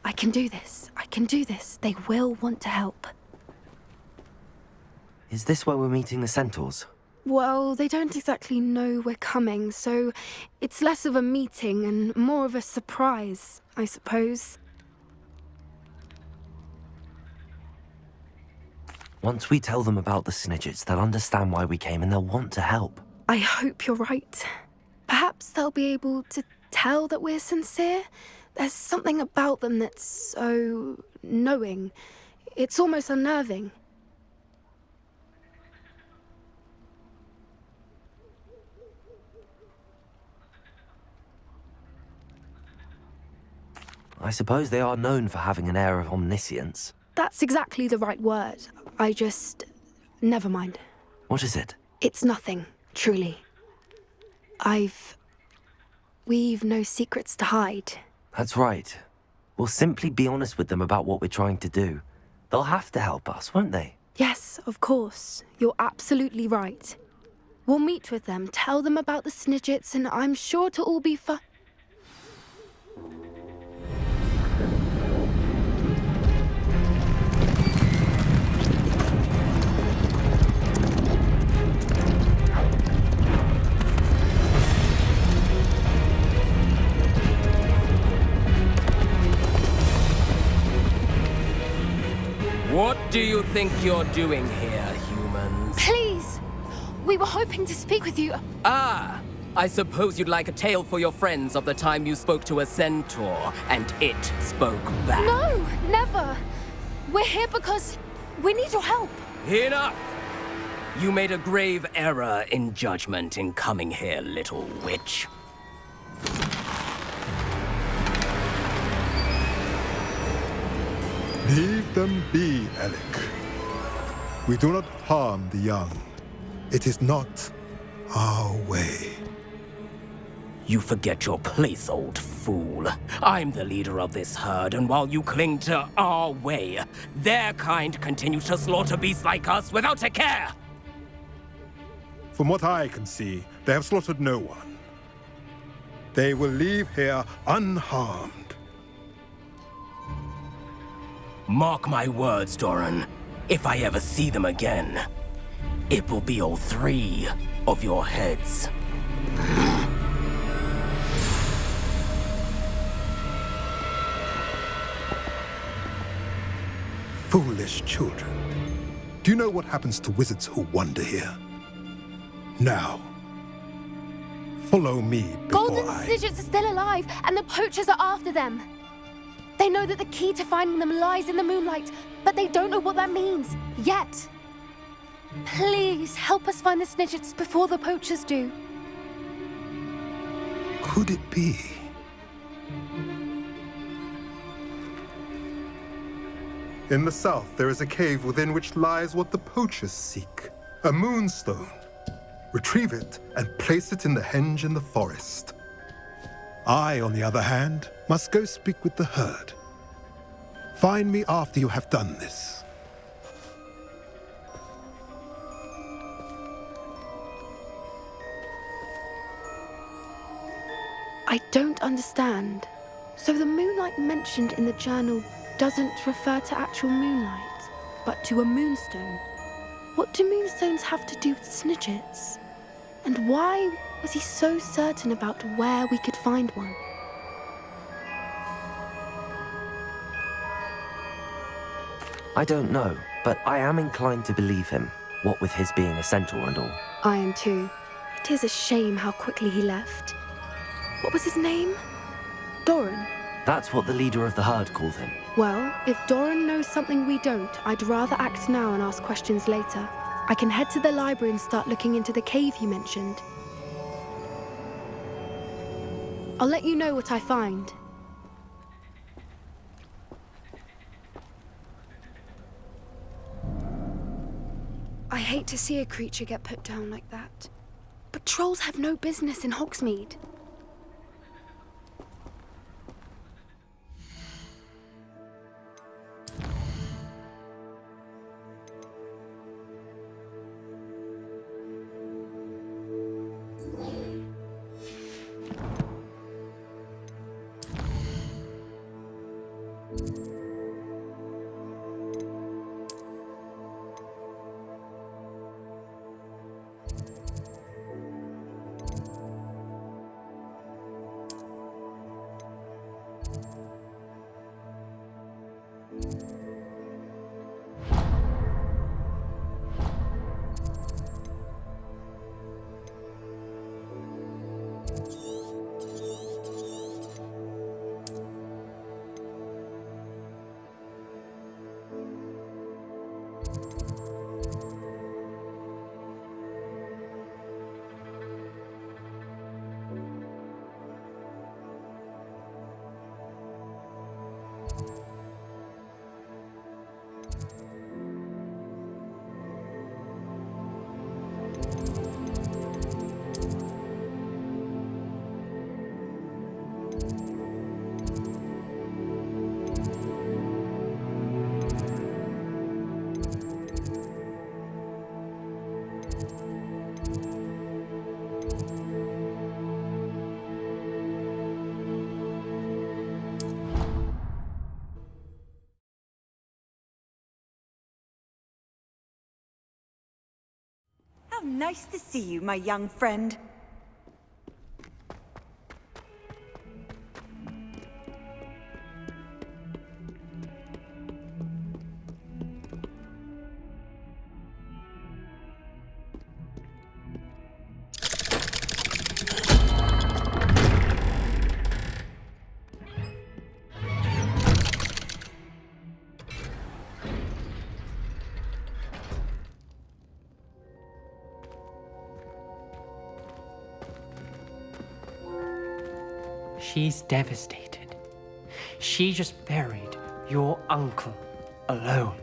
I can do this. I can do this. They will want to help. Is this where we're meeting the centaurs? Well, they don't exactly know we're coming, so it's less of a meeting and more of a surprise, I suppose. Once we tell them about the Snidgets, they'll understand why we came and they'll want to help. I hope you're right. Perhaps they'll be able to tell that we're sincere. There's something about them that's so knowing. It's almost unnerving. I suppose they are known for having an air of omniscience. That's exactly the right word. Never mind. What is it? It's nothing, truly. We've no secrets to hide. That's right. We'll simply be honest with them about what we're trying to do. They'll have to help us, won't they? Yes, of course. You're absolutely right. We'll meet with them, tell them about the Snidgets, and I'm sure it'll all be fun. What do you think you're doing here, humans? Please! We were hoping to speak with you. Ah! I suppose you'd like a tale for your friends of the time you spoke to a centaur, and it spoke back. No, never! We're here because we need your help. Enough! You made a grave error in judgment in coming here, little witch. Leave them be, Alec. We do not harm the young. It is not our way. You forget your place, old fool. I'm the leader of this herd, and while you cling to our way, their kind continue to slaughter beasts like us without a care! From what I can see, they have slaughtered no one. They will leave here unharmed. Mark my words, Doran. If I ever see them again, it will be all 3 of your heads. Foolish children. Do you know what happens to wizards who wander here? Now, follow me before Golden Snidgets are still alive, and the poachers are after them. They know that the key to finding them lies in the moonlight, but they don't know what that means, yet. Please, help us find the Snidgets before the poachers do. Could it be? In the south, there is a cave within which lies what the poachers seek. A moonstone. Retrieve it and place it in the henge in the forest. I, on the other hand, must go speak with the herd. Find me after you have done this. I don't understand. So the moonlight mentioned in the journal doesn't refer to actual moonlight, but to a moonstone. What do moonstones have to do with Snidgets? And why was he so certain about where we could find one? I don't know, but I am inclined to believe him, what with his being a centaur and all. I am too. It is a shame how quickly he left. What was his name? Doran. That's what the leader of the herd called him. Well, if Doran knows something we don't, I'd rather act now and ask questions later. I can head to the library and start looking into the cave you mentioned. I'll let you know what I find. I hate to see a creature get put down like that. But trolls have no business in Hogsmeade. How nice to see you, my young friend. She's devastated. She just buried your uncle alone.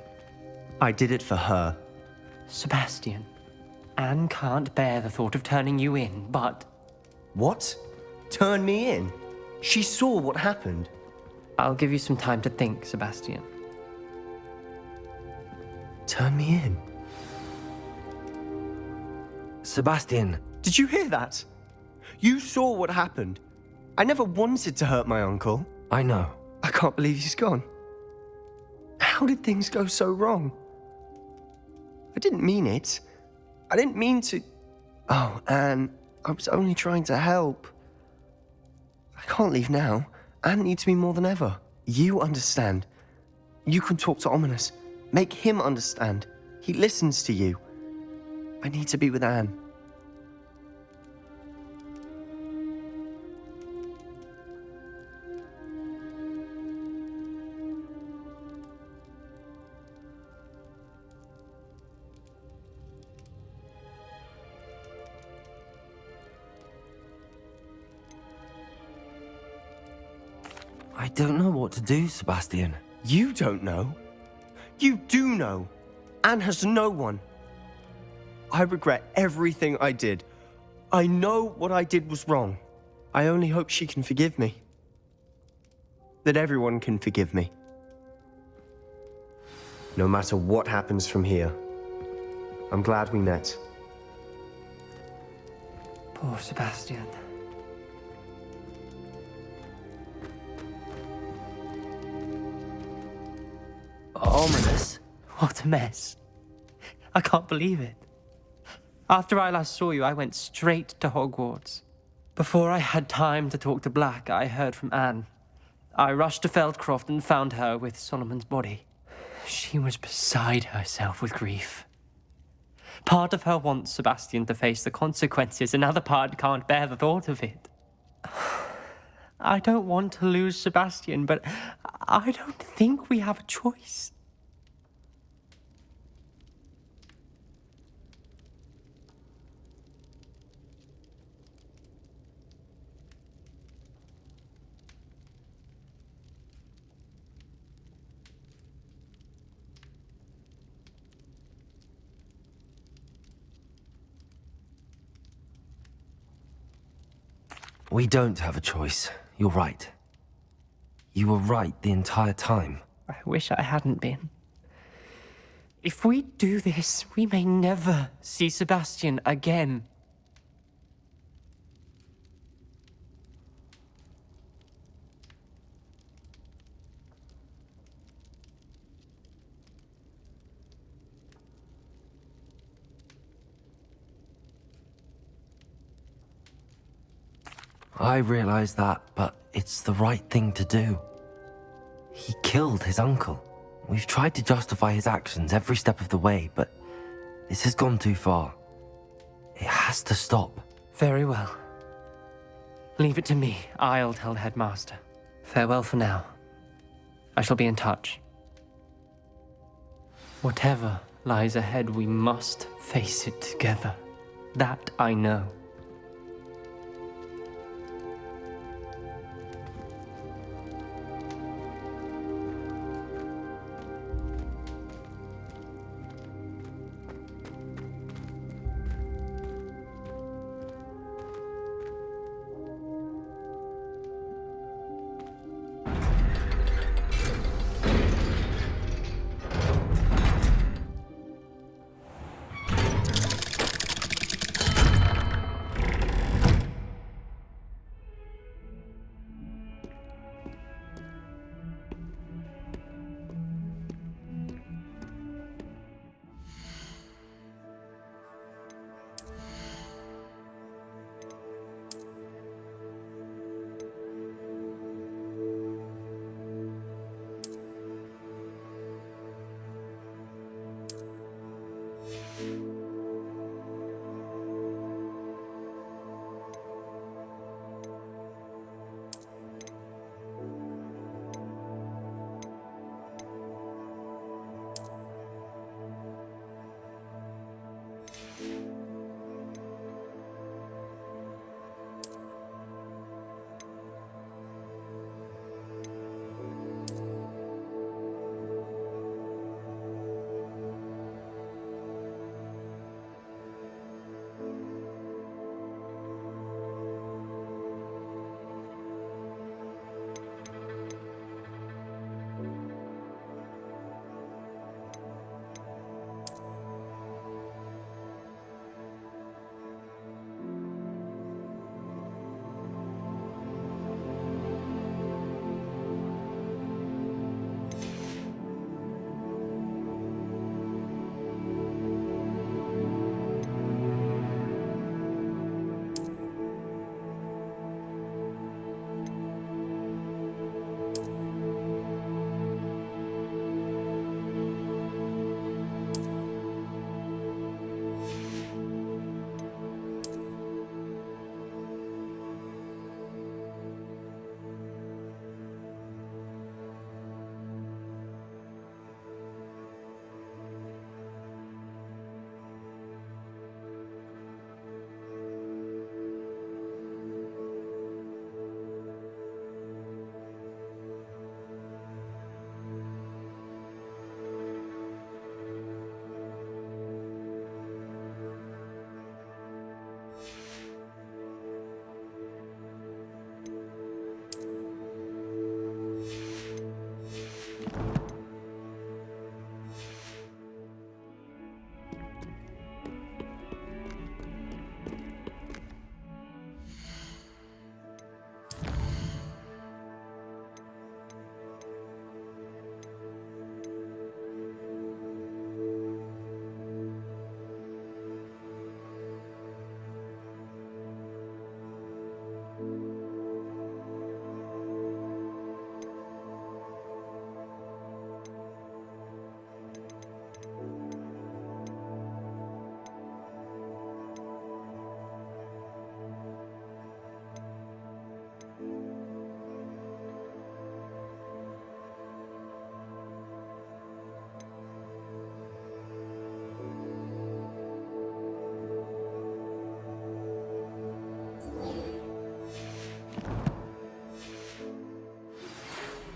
I did it for her. Sebastian, Anne can't bear the thought of turning you in, but What? Turn me in? She saw what happened. I'll give you some time to think, Sebastian. Turn me in? Sebastian, Did you hear that? You saw what happened. I never wanted to hurt my uncle. I know. I can't believe he's gone. How did things go so wrong? I didn't mean it. I didn't mean to... Oh, Anne, I was only trying to help. I can't leave now. Anne needs me more than ever. You understand. You can talk to Ominous. Make him understand. He listens to you. I need to be with Anne. I don't know what to do, Sebastian. You don't know. You do know. Anne has no one. I regret everything I did. I know what I did was wrong. I only hope she can forgive me. That everyone can forgive me. No matter what happens from here. I'm glad we met. Poor Sebastian. Ominous? What a mess. I can't believe it. After I last saw you, I went straight to Hogwarts. Before I had time to talk to Black, I heard from Anne. I rushed to Feldcroft and found her with Solomon's body. She was beside herself with grief. Part of her wants Sebastian to face the consequences, another part can't bear the thought of it. I don't want to lose Sebastian, but I don't think we have a choice. We don't have a choice. You're right. You were right the entire time. I wish I hadn't been. If we do this, we may never see Sebastian again. I realize that, but it's the right thing to do. He killed his uncle. We've tried to justify his actions every step of the way, but this has gone too far. It has to stop. Very well. Leave it to me. I'll tell the headmaster. Farewell for now. I shall be in touch. Whatever lies ahead, we must face it together. That I know.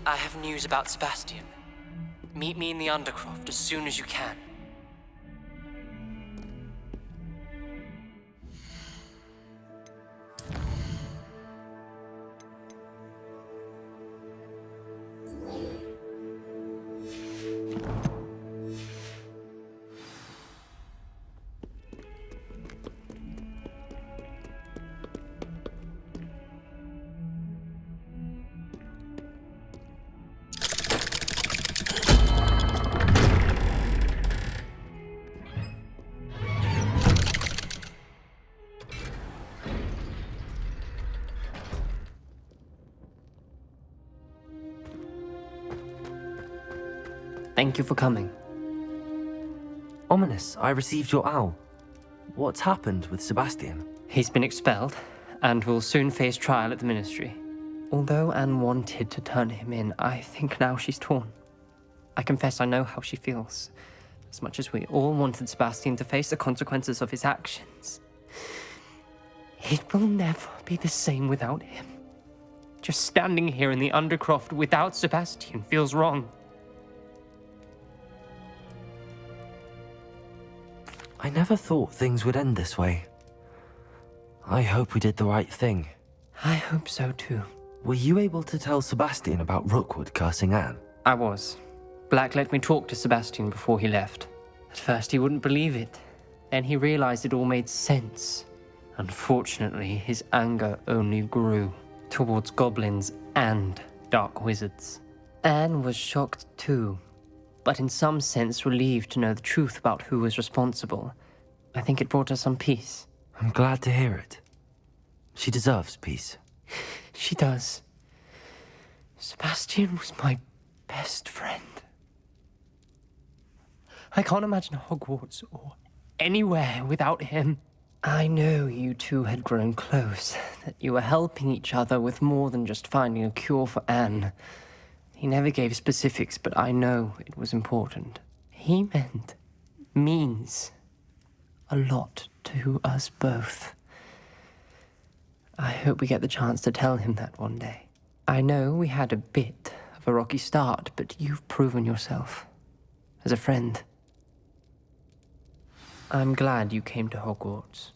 I have news about Sebastian. Meet me in the Undercroft as soon as you can. Thank you for coming. Ominous, I received your owl. What's happened with Sebastian? He's been expelled, and will soon face trial at the Ministry. Although Anne wanted to turn him in, I think now she's torn. I confess I know how she feels. As much as we all wanted Sebastian to face the consequences of his actions, it will never be the same without him. Just standing here in the Undercroft without Sebastian feels wrong. I never thought things would end this way. I hope we did the right thing. I hope so too. Were you able to tell Sebastian about Rookwood cursing Anne? I was. Black let me talk to Sebastian before he left. At first he wouldn't believe it. Then he realized it all made sense. Unfortunately, his anger only grew towards goblins and dark wizards. Anne was shocked too, but in some sense relieved to know the truth about who was responsible. I think it brought her some peace. I'm glad to hear it. She deserves peace. She does. Sebastian was my best friend. I can't imagine Hogwarts or anywhere without him. I know you two had grown close, that you were helping each other with more than just finding a cure for Anne. He never gave specifics, but I know it was important. He means a lot to us both. I hope we get the chance to tell him that one day. I know we had a bit of a rocky start, but you've proven yourself as a friend. I'm glad you came to Hogwarts.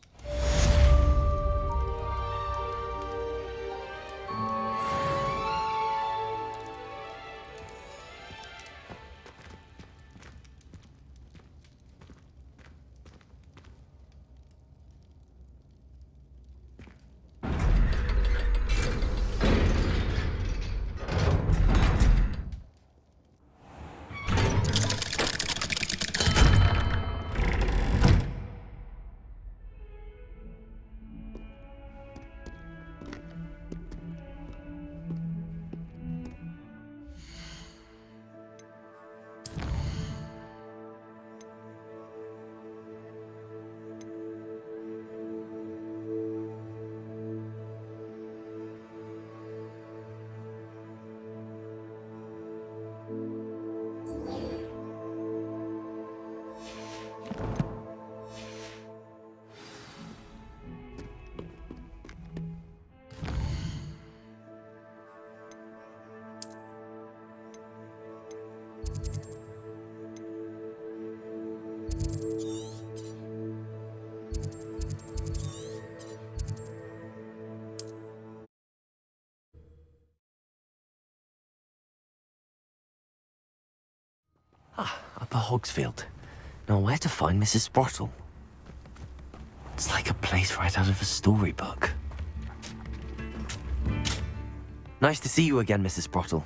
Upper Hogsfield. Now where to find Mrs. Sprottle? It's like a place right out of a storybook. Nice to see you again, Mrs. Sprottle.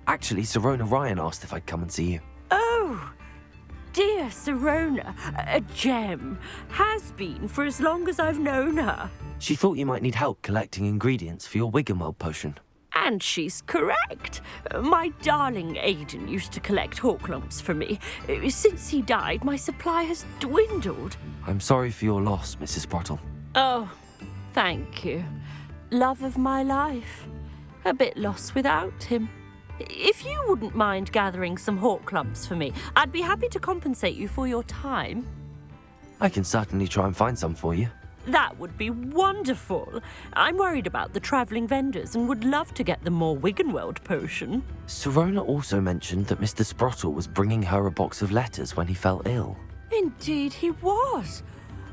Actually, Sirona Ryan asked if I'd come and see you. Oh, dear Sirona, a gem. Has been for as long as I've known her. She thought you might need help collecting ingredients for your Wiggenweld potion. And she's correct. My darling Aiden used to collect Horklumps for me. Since he died, my supply has dwindled. I'm sorry for your loss, Mrs. Sprottle. Oh, thank you. Love of my life. A bit lost without him. If you wouldn't mind gathering some Horklumps for me, I'd be happy to compensate you for your time. I can certainly try and find some for you. That would be wonderful. I'm worried about the travelling vendors and would love to get them more Wiggenweld potion. Sirona also mentioned that Mr. Sprottle was bringing her a box of letters when he fell ill. Indeed he was.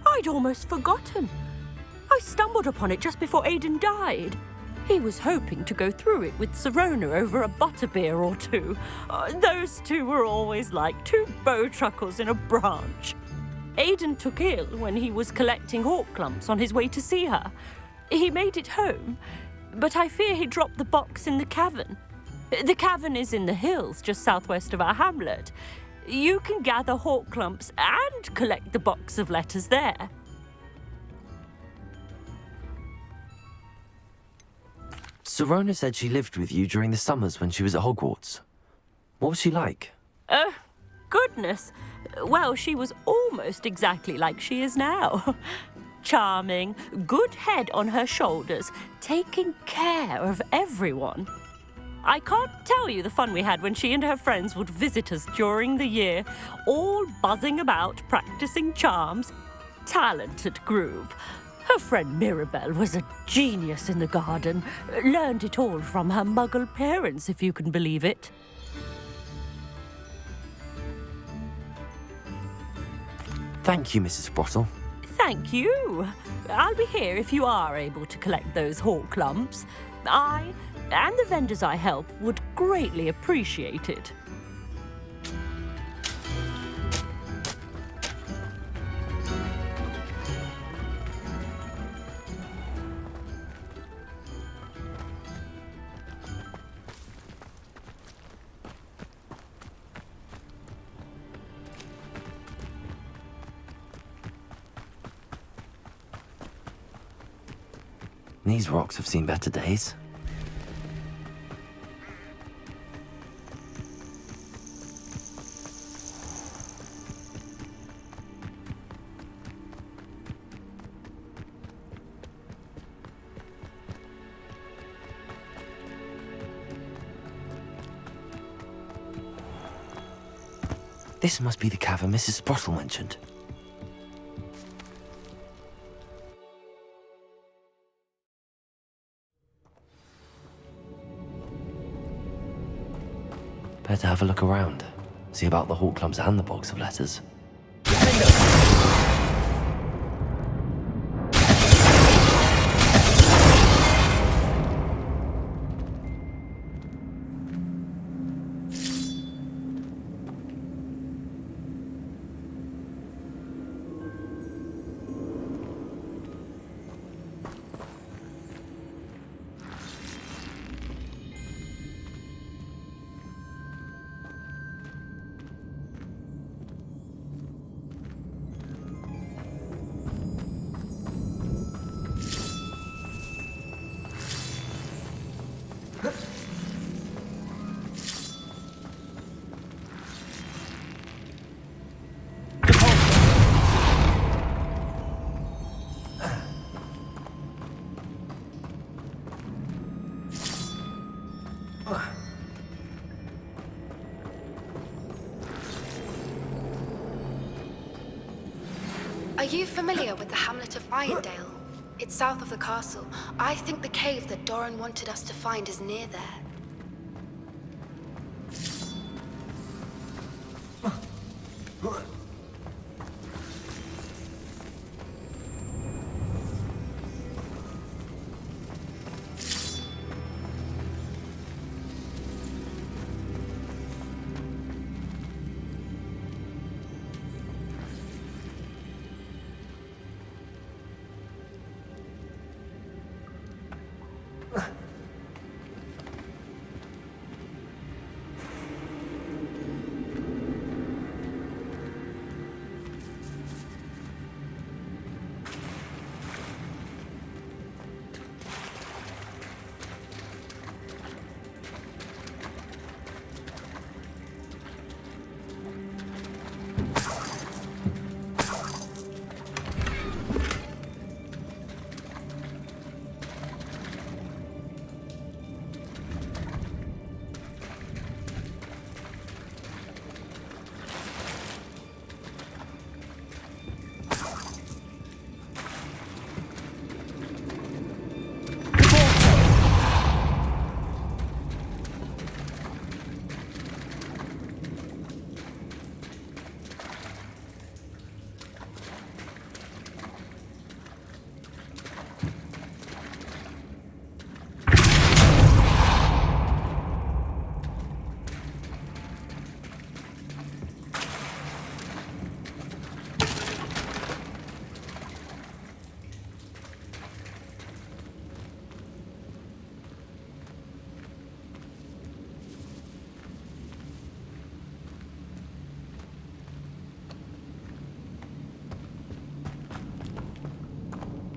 I'd almost forgotten. I stumbled upon it just before Aiden died. He was hoping to go through it with Sirona over a butterbeer or two. Those two were always like two bowtruckles in a branch. Aiden took ill when he was collecting Horklumps on his way to see her. He made it home, but I fear he dropped the box in the cavern. The cavern is in the hills just southwest of our hamlet. You can gather Horklumps and collect the box of letters there. Sirona said she lived with you during the summers when she was at Hogwarts. What was she like? Oh, goodness. Well, she was almost exactly like she is now. Charming, good head on her shoulders, taking care of everyone. I can't tell you the fun we had when she and her friends would visit us during the year, all buzzing about, practicing charms. Talented group. Her friend Mirabelle was a genius in the garden. Learned it all from her muggle parents, if you can believe it. Thank you, Mrs. Sprottle. Thank you. I'll be here if you are able to collect those hawk lumps. I and the vendors I help would greatly appreciate it. These rocks have seen better days. This must be the cavern Mrs. Sprottle mentioned. Better have a look around. See about the hawk lumps and the box of letters. Are you familiar with the hamlet of Irondale? It's south of the castle. I think the cave that Doran wanted us to find is near there.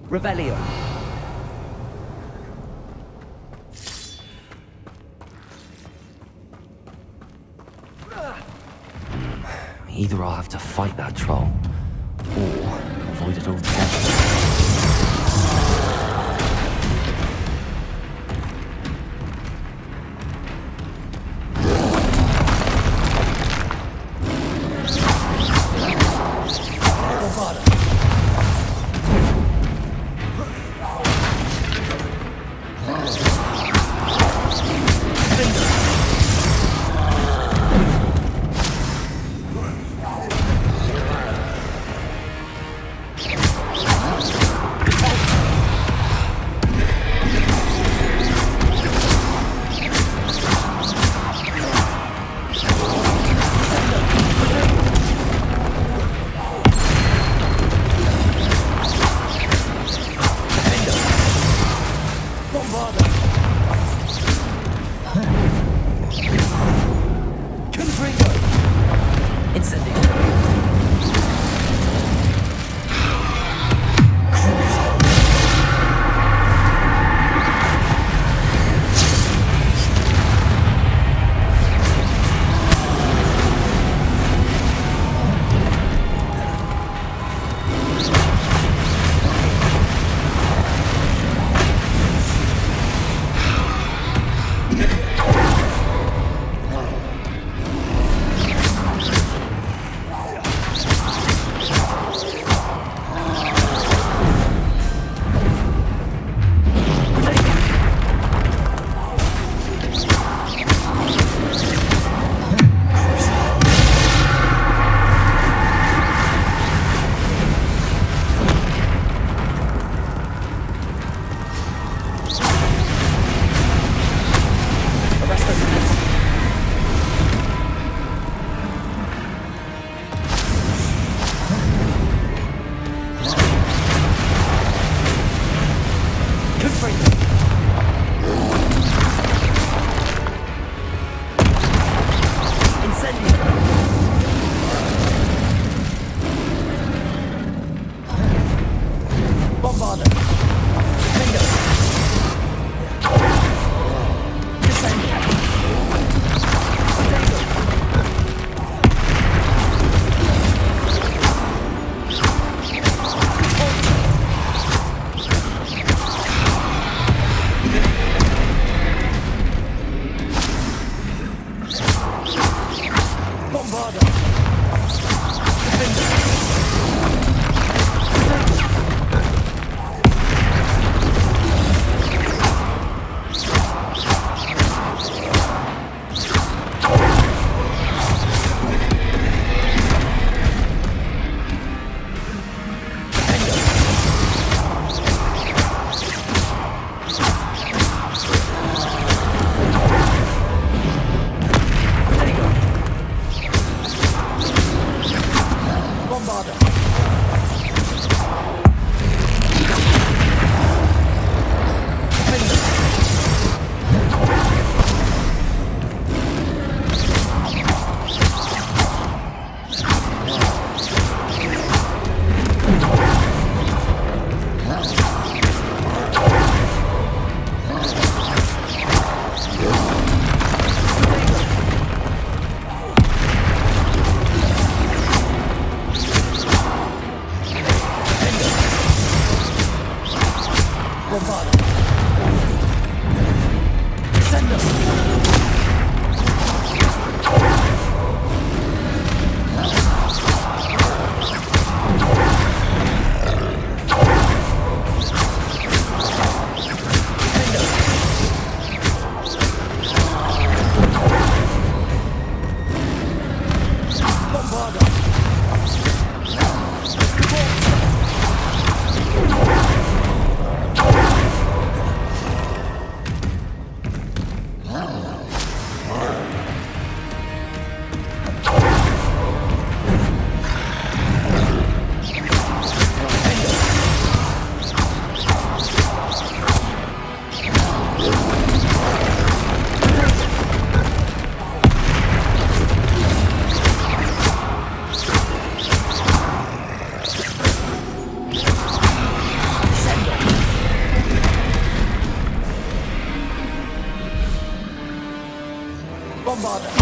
Revelio. Either I'll have to fight that troll, or avoid it altogether. Bombarder.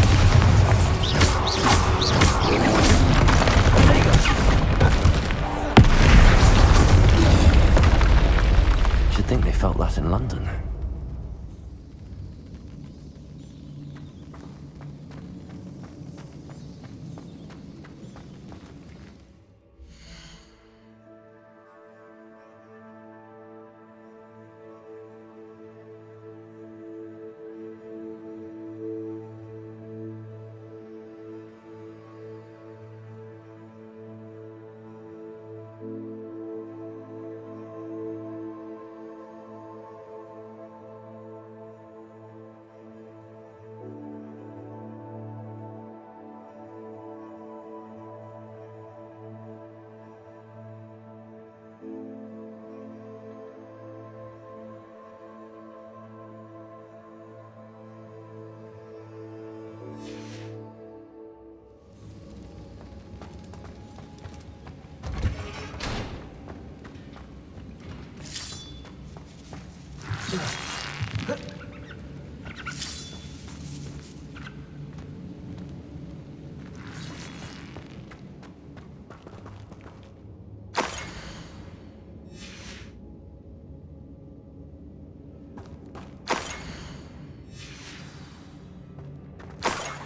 that in London.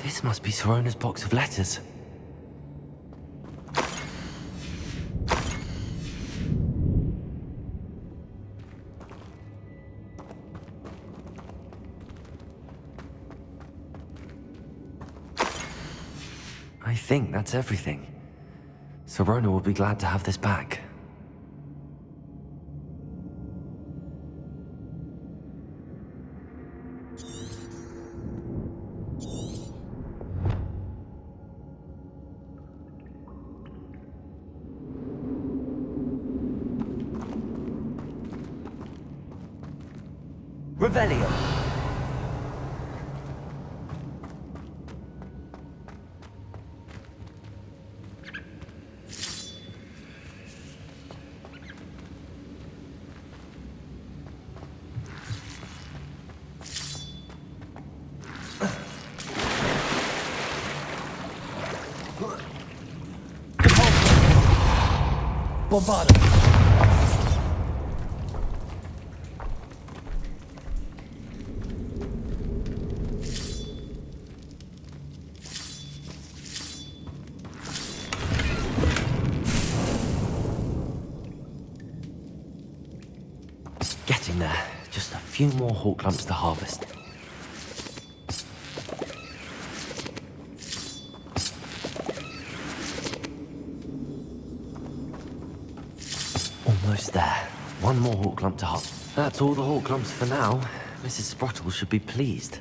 This must be Sirona's box of letters. I think that's everything. Sirona will be glad to have this back. Revelio. Bombarda. Getting there. Just a few more hawk lumps to harvest. Almost there. One more hawk lump to harvest. That's all the hawk lumps for now. Mrs. Sprottle should be pleased.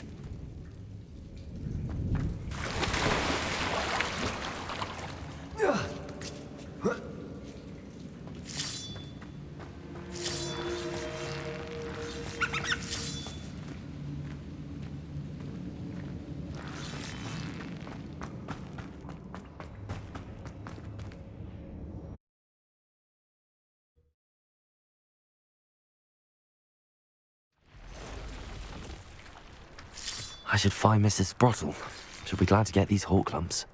I should find Mrs. Sprottle. She'll be glad to get these hawk lumps.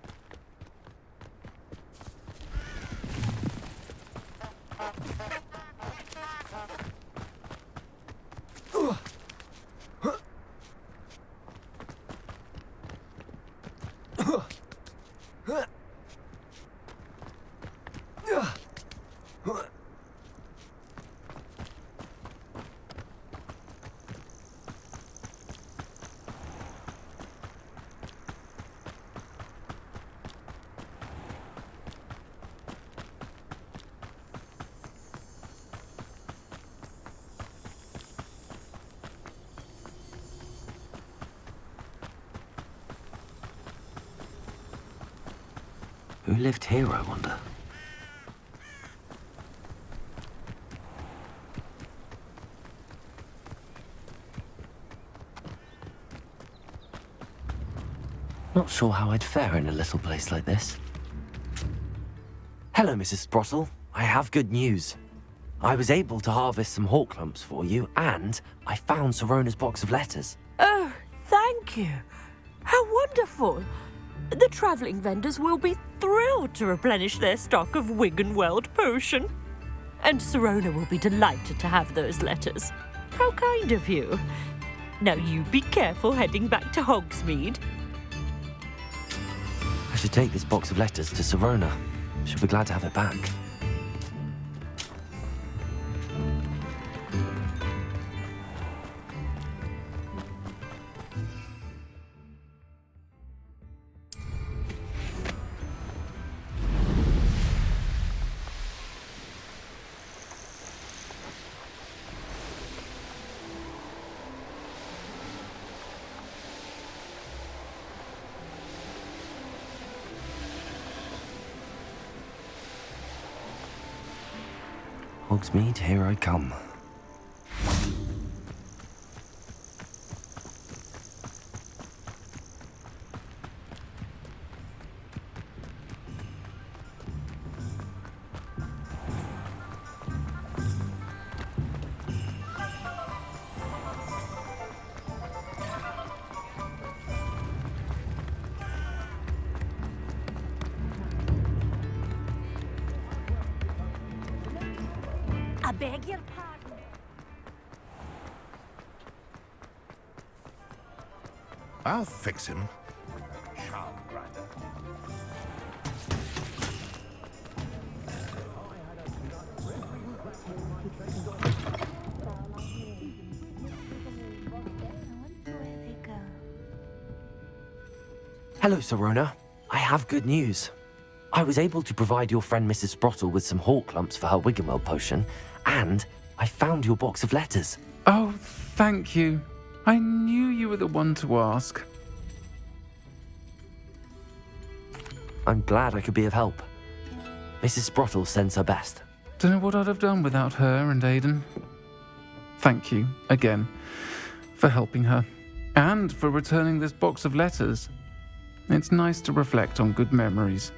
Who lived here, I wonder? Not sure how I'd fare in a little place like this. Hello, Mrs. Sprottle. I have good news. I was able to harvest some hawk lumps for you, and I found Sirona's box of letters. Oh, thank you. How wonderful. The travelling vendors will be thrilled to replenish their stock of Wiggenweld potion. And Sirona will be delighted to have those letters. How kind of you. Now you be careful heading back to Hogsmeade. I should take this box of letters to Sirona. She'll be glad to have it back. Hogsmeade, here I come. I beg your pardon. I'll fix him. Hello, Sirona. I have good news. I was able to provide your friend Mrs. Sprottle with some hawk lumps for her Wiggenweld potion, and I found your box of letters. Oh, thank you. I knew you were the one to ask. I'm glad I could be of help. Mrs. Sprottle sends her best. Don't know what I'd have done without her and Aidan. Thank you, again, for helping her, and for returning this box of letters. It's nice to reflect on good memories.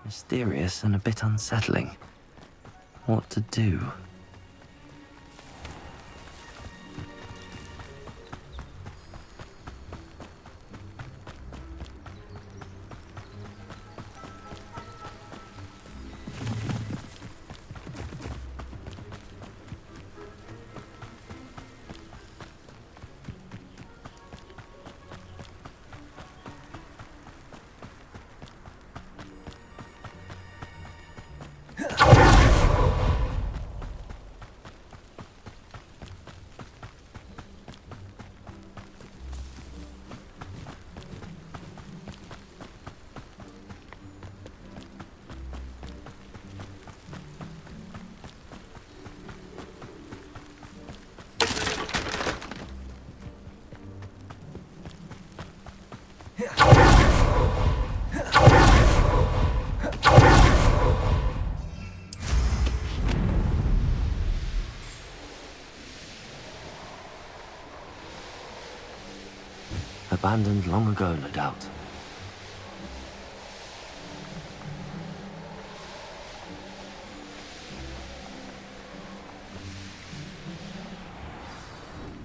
Mysterious and a bit unsettling. What to do? abandoned long ago, no doubt.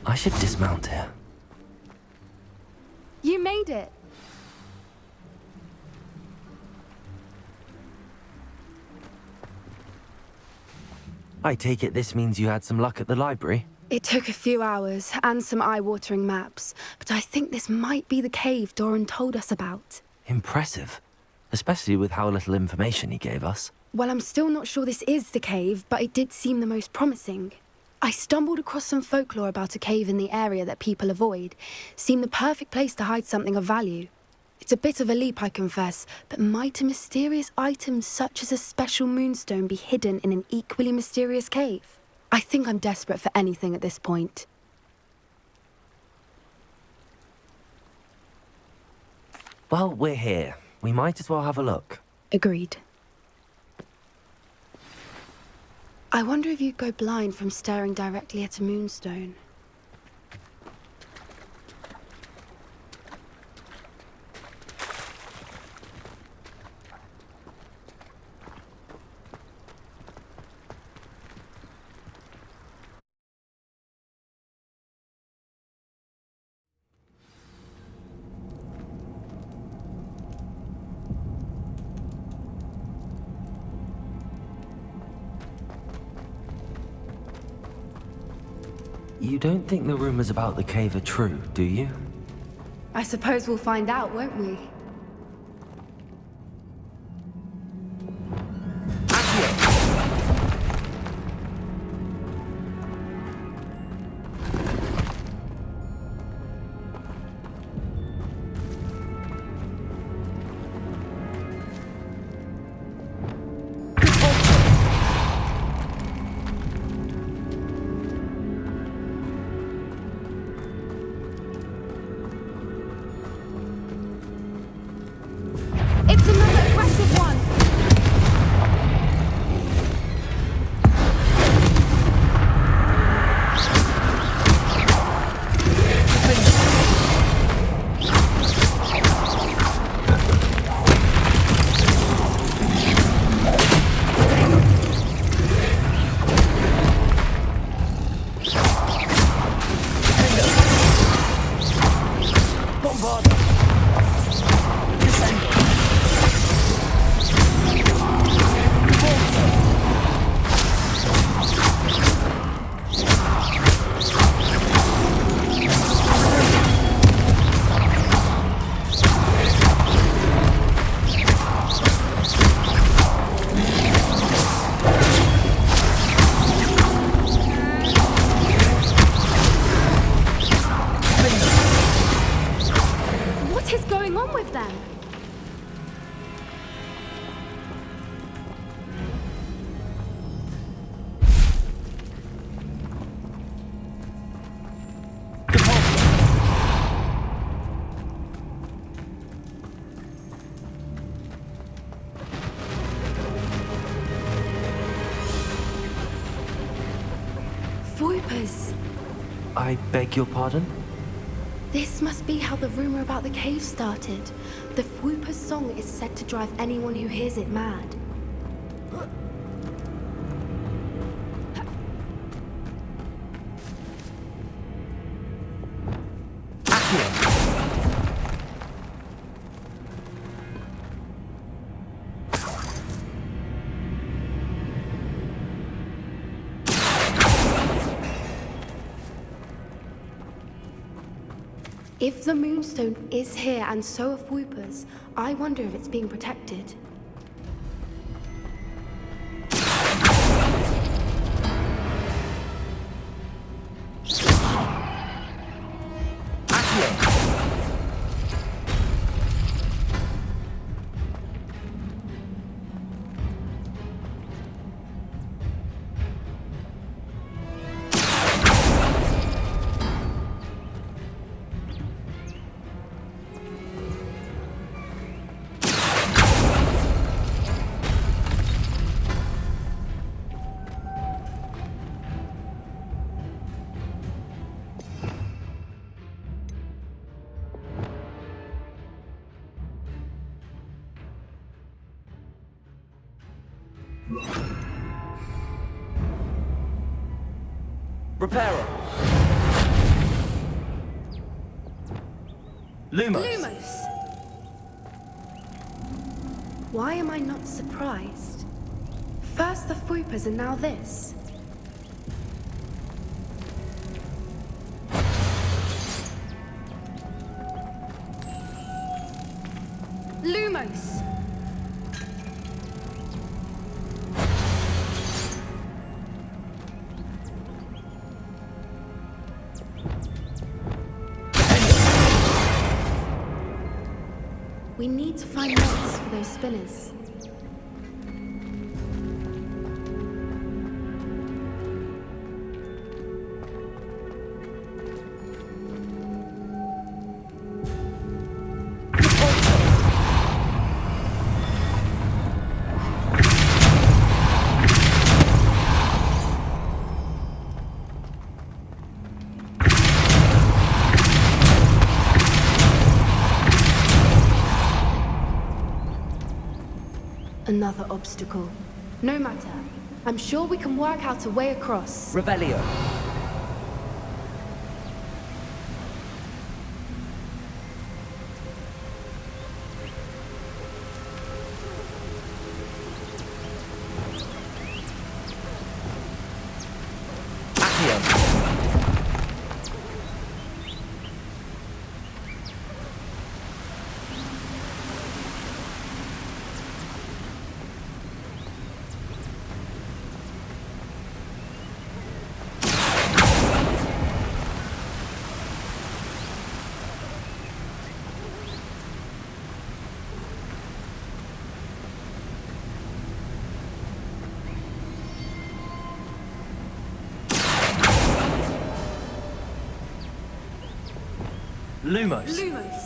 I should dismount here. You made it. I take it this means you had some luck at the library? It took a few hours and some eye-watering maps, but I think this might be the cave Doran told us about. Impressive. Especially with how little information he gave us. Well, I'm still not sure this is the cave, but it did seem the most promising. I stumbled across some folklore about a cave in the area that people avoid. Seemed the perfect place to hide something of value. It's a bit of a leap, I confess, but might a mysterious item such as a special moonstone be hidden in an equally mysterious cave? I think I'm desperate for anything at this point. Well, we're here. We might as well have a look. Agreed. I wonder if you'd go blind from staring directly at a moonstone. You don't think the rumors about the cave are true, do you? I suppose we'll find out, won't we? It's another aggressive one! What is going on with them? Voipers. I beg your pardon? This must be how the rumor about the cave started. The Whooper's song is said to drive anyone who hears it mad. If the Moonstone is here and so are Whoopers, I wonder if it's being protected. Reparo. Lumos. Lumos! Why am I not surprised? First the Fupas and now this. Lumos! We need to find mates for those spinners. Another obstacle. No matter. I'm sure we can work out a way across. Revelio. Lumos. Lumos.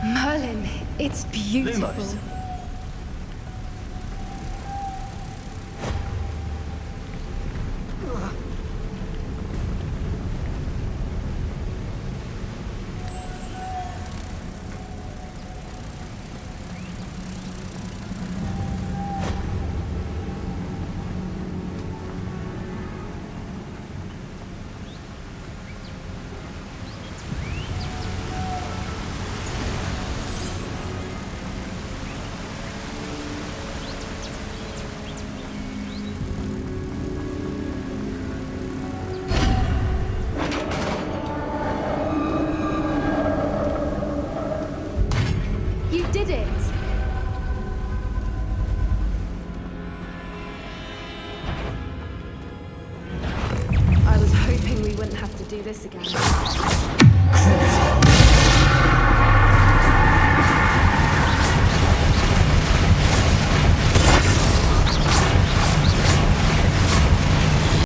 Merlin, it's beautiful. Lumos. You did it! I was hoping we wouldn't have to do this again.